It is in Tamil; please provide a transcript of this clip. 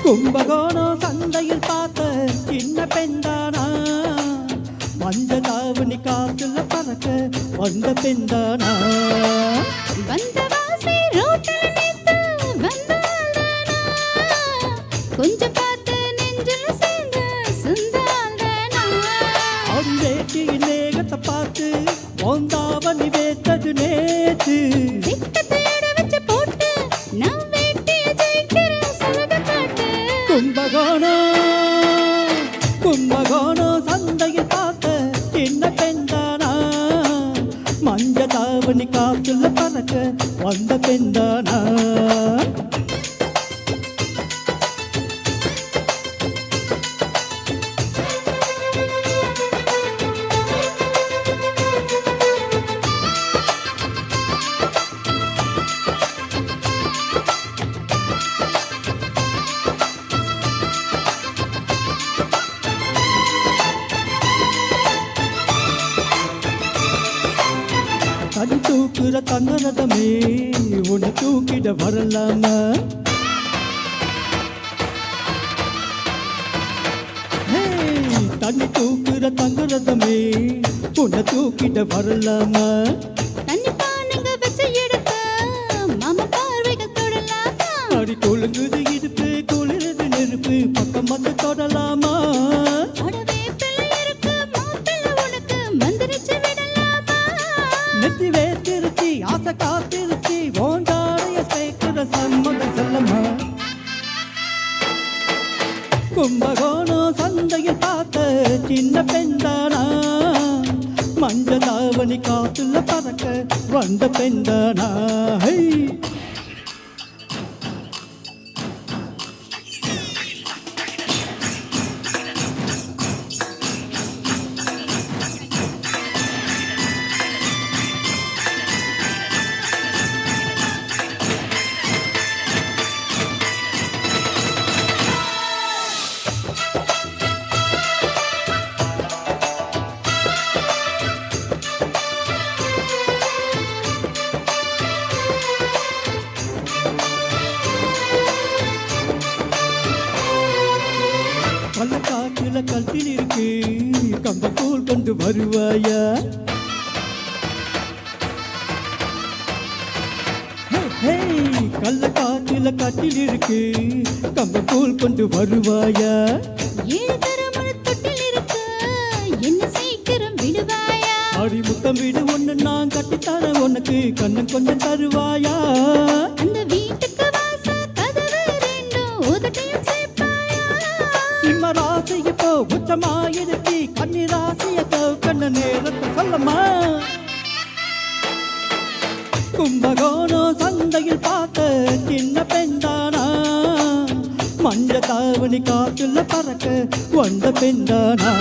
கும்பகோணம் சந்தையில் பார்த்த சின்ன பெண்தானா மஞ்ச தாவணி காத்துல பறக்க வந்த பெண்தானா வந்தவாசி ரோட்டில் நித்து வந்தாள்தானா கொஞ்சம் பார்த்து நெஞ்சில் சேர்ந்து சுந்தாள்தானா அவன் வேட்டியின் மேகத்தை பார்த்து ஓந்தாவணி வேத்தது நேத்து திட்டத்தேட வச்சு போட்டு நான் வேட்டிய ஜெயிக்கிற சலக காட்டு கும்பகோணம் சந்தையில் பார்த்த சின்ன பெண்தானா மஞ்ச தாவணி காத்துல பறக்க வந்த பெண்தானா தடி தூக்குற தங்கரதமே உன்னை தூக்கிட வரலாமா தண்ணி தூக்குற தங்கரதமே உன்னை தூக்கிட வரலாமா தண்ணி பானைங்க வச்சு எடுக்க மாமா பார்வைகள் தொடலாமா அடி கொழுங்குது இடுப்பு குளிரது நெருப்பு பக்கம் வந்து தொடலாமா அடவே பிள்ளை இருக்கு மாப்பிள்ளை உனக்கு மந்திரிச்சு விடலாமா நெத்தி வேத்திருச்சி ஆசை காத்திருச்சி ஓண்டாடைய சேர்க்கிற சம்மதம் செல்லம்மா கும்பகோணம் சந்தையில் பார்த்த சின்ன பெண்தானா மஞ்ச தாவணி காத்துல பறக்க வந்த பெண்தானா கள்ளக்காட்டுல கட்டில் இருக்கு கம்பக்கூழ் கொண்டு வருவாயா கள்ளக்காட்டுல கட்டில் இருக்கு கம்பக்கூழ் கொண்டு வருவாயா ஏழு தரமுழு தொட்டில் இருக்கு என்ன சீக்கிரம் விடுவாயா அடி முத்தம் வீடு ஒண்ணு நான் கட்டித்தர உனக்கு கண்ணன் கொஞ்சம் தருவாயா அந்த வீட்டுக்கு வாச கதவு ரெண்டும் உதட்டையும் சேர்ப்பாயா சிம்மராசி இப்போ உச்சமாயிருச்சி கன்னிராசியோ கண்ண நேரத்தை சொல்லம்மா கும்பகோணம் சந்தையில் பார்த்த சின்ன பெண்தானா மஞ்ச தாவணி காத்துல பறக்க வந்த பெண்தானா